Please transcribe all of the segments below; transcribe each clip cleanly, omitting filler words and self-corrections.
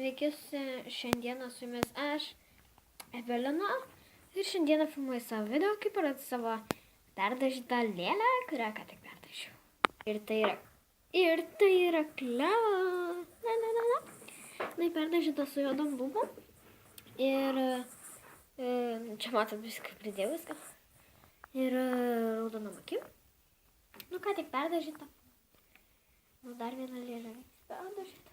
Sveiki, šiandieną su jumis aš, Evelina, ir šiandieną filmuoju savo video, kaip parodyti savo perdažytą lėlę, kurią ką tik perdažiau. Ir tai yra kleva. Na, perdažyta su juodom lūpom. Ir čia matot viską, pridėjau viską. Ir raudonom akim. Nu, ką tik perdažyta. Nu, dar viena lėlė perdažyta.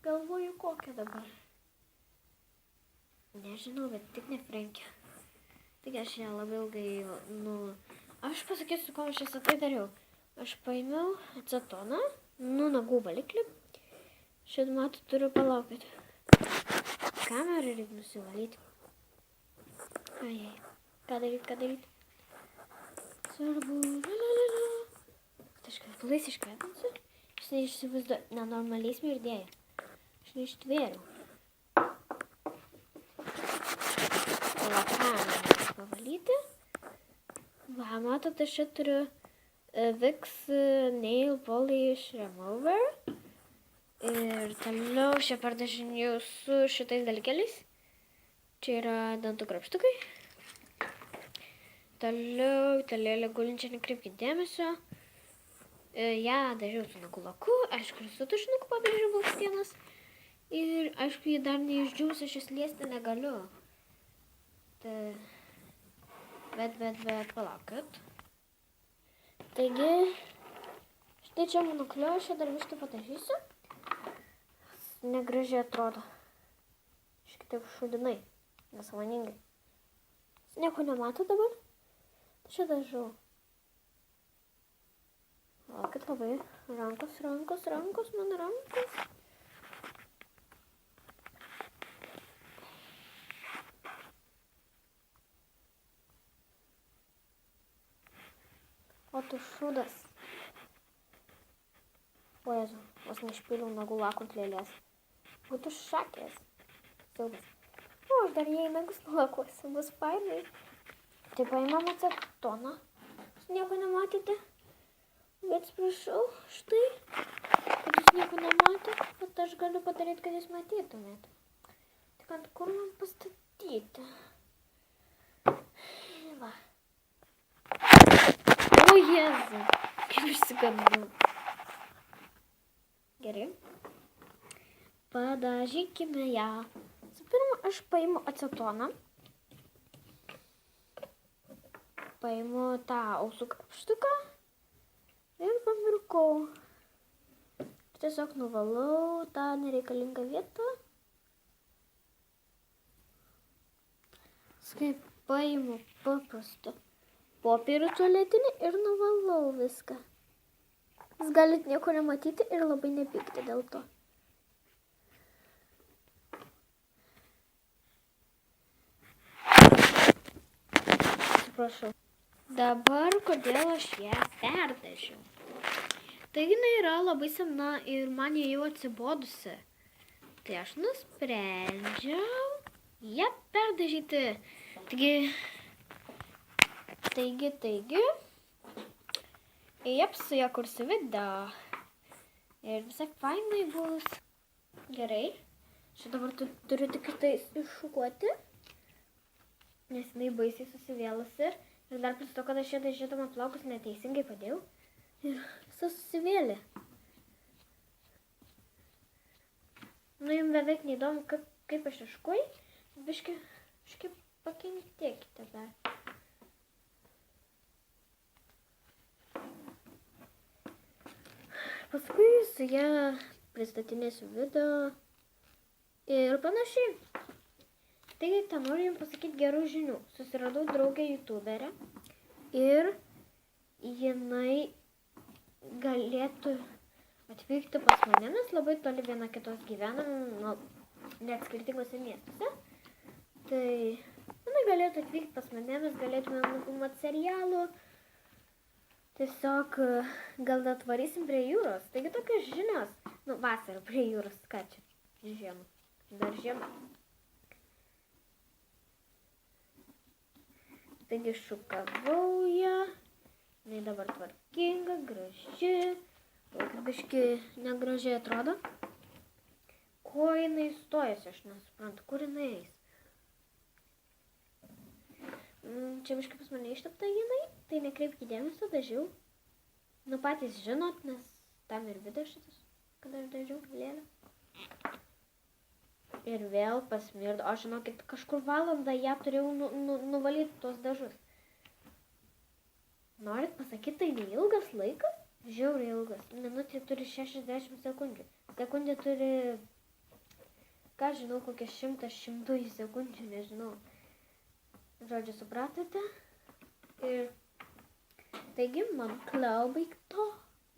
Galvoju, kokią dabar. Nežinau, bet tik ne Frankę. Taigi aš ją labai ilgai, aš pasakysiu, ko aš visą tai dariau. Aš paėmiau acetoną, nagų valiklį. Šitą matau, turiu palaukti. Kamerą reikia nusivalyti. Ajai. Ką daryti? Svarbu. Aš kažkaip iškvetinsiu. Aš neišsivaizduoju, nenormaliai smirdėjo. Aš neištvėriau. Kamerą pavalyti. Va, matot, aš čia turiu Vicks Nail Polish Remover. Ir toliau šią perdažinėjau su šitais dalykeliais. Čia yra dantų krapštukai. Toliau lėlę gulinčią nekreipkit dėmesio. Ja dažiau su nagų laku, aišku, su tušinuku pabrėžiau blakstienas. Ir aišku, jį dar neišdžiūs, aš jas liesti negaliu. Bet palaukit. Taigi, štai čia mano kliuošė, dar vištą padažysiu. Negražiai atrodo. Škitaip šudinai, nesąmoningai. Nieko nemato dabar. Tai čia dažau. Laukit labai. Rankos, mano rankos. O tu šūdas. O Jezu, vos neišpiliau nagų lakų ant lėlės. Būtų šakės. Siaubas. O, aš dar jai nagus nulakuosiu, bus fainai. Tai paimam acetoną. Jūs nieko nematėte? Bet prašau, štai. Kad jūs nieko nematė, bet aš galiu padaryti, kad jūs matytumėte. Tik ant kur man pastatyti? Va. O Jezu, kaip išsigandau. Gerai. Padažykime ją. Su pirma, aš paimu acetoną. Paimu tą ausų krapštuką. Ir pamirkau. Tiesiog nuvalau tą nereikalingą vietą. Kaip paimu paprastą popierių tualetinį ir nuvalau viską. Jūs galit nieko nematyti ir labai nepykti dėl to. Atsiprašau. Dabar kodėl aš ją perdažiau? Taigi jinai yra labai sena ir man jie jau atsibodusi. Tai aš nusprendžiau ją perdažyti. Taigi, su ją kursiu video. Ir visai fainai bus. Gerai. Šitą dabar turiu tik tais iššukuoti. Nes jinai baisiai susivėlusi. Ir dar plus to, kad aš čia dažydama plaukus neteisingai padėjau. Ir visą susivėlė. Nu, jums beveik neįdomu, kaip aš iššukuoju. Biškai pakentėkite dar. Paskui su ją pristatinėsiu video ir panašiai. Taigi, noriu jums pasakyti gerų žinių. Susiradau draugę youtuberę ir jinai galėtų atvykti pas mane, nes labai toli viena kitos gyvenam, net skirtingose miestuose. Tai jinai galėtų atvykti pas mane, mes galėtume nufilmuoti serialų. Tiesiog gal atvarysim prie jūros. Taigi tokios žinios. Vasarą prie jūros. Ką čia? Žiemą. Dar žiemą. Taigi šukavau ją. Jinai dabar tvarkinga, graži. Biški negražiai atrodo. ko jinai stojasi, aš nesuprantu, kur jinai eis. Čia biškai pas mane ištepta jinai, tai nekreipkite dėmesio, dažiau. Nu patys žinot, nes tam ir video šitas, kada aš dažiau lėlę. Ir vėl pasmirdo, aš žinokit, kažkur valandą ją turėjau nuvalyti tuos dažus. Norit pasakyti, tai neilgas laikas? Žiauriai ilgas. Minutė turi 60 sekundžių. Sekundė turi, ką žinau, kokią 100 sekundžių, nežinau. Žodžiu, supratote? Ir taigi, man klau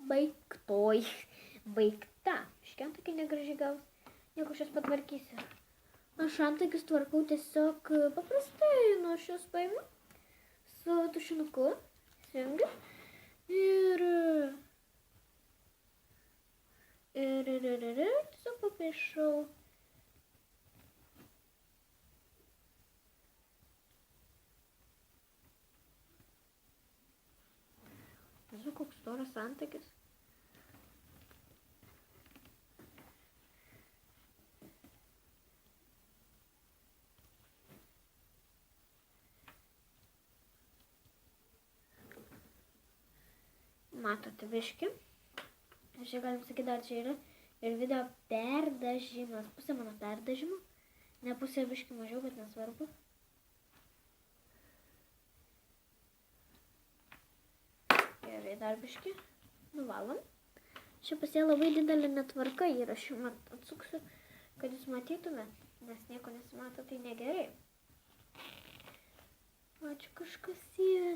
baigta. Iškiant tokia negražiai gaus. Nieko šios patvarkysiu. Aš antakius tvarkau tiesiog paprastai, nu aš juos paimu su tušinuku, jungiu ir tiesiog papaišau. Nežinau, koks storas antakis. Matote biškį. Čia galim sakyti, dar čia yra ir video perdažymas. Pusė mano perdažymo. Ne pusė biškį mažiau, bet nesvarbu. Gerai, dar biškį. Nuvalom. Čia pas ją labai didelė netvarka ir aš jums atsuksiu, kad jūs matytumėt. Nes nieko nesimato, tai negerai. O čia kažkas yra.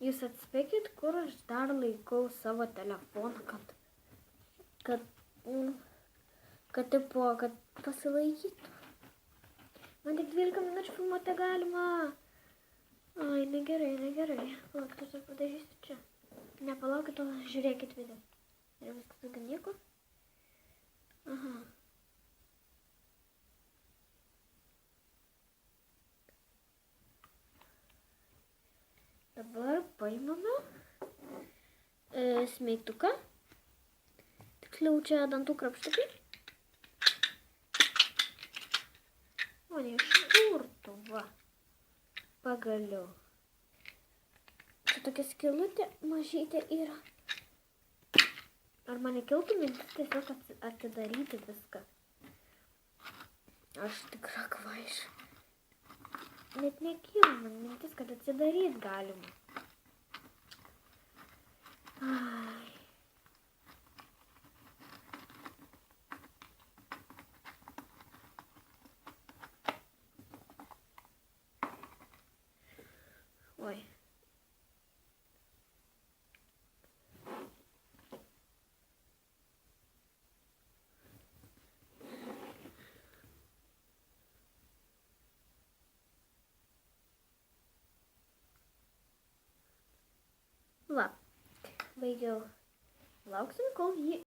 Jūs atspėkit, kur aš dar laikau savo telefoną, kad pasilaikytų. Man tik 12 minučių filmuoti galima. Ai, negerai. Palaukit, aš dar padažysiu čia. Nepalaukit, o žiūrėkit video. Ir viskas daugiau nieko. Aha. Dabar paimame smeigtuką, tiksliau čia dantų krapštukai. O ne iš kurtų, va, pagaliau. Čia tokia skylutė mažytė yra. Ar man nekiltų mintis tiesiog atidaryti viską? Aš tikra kvaiša. Net nekyla man mintis, kad atsidaryt galima. Ai. Oi. Va, baigiau. Lauksim, kol jį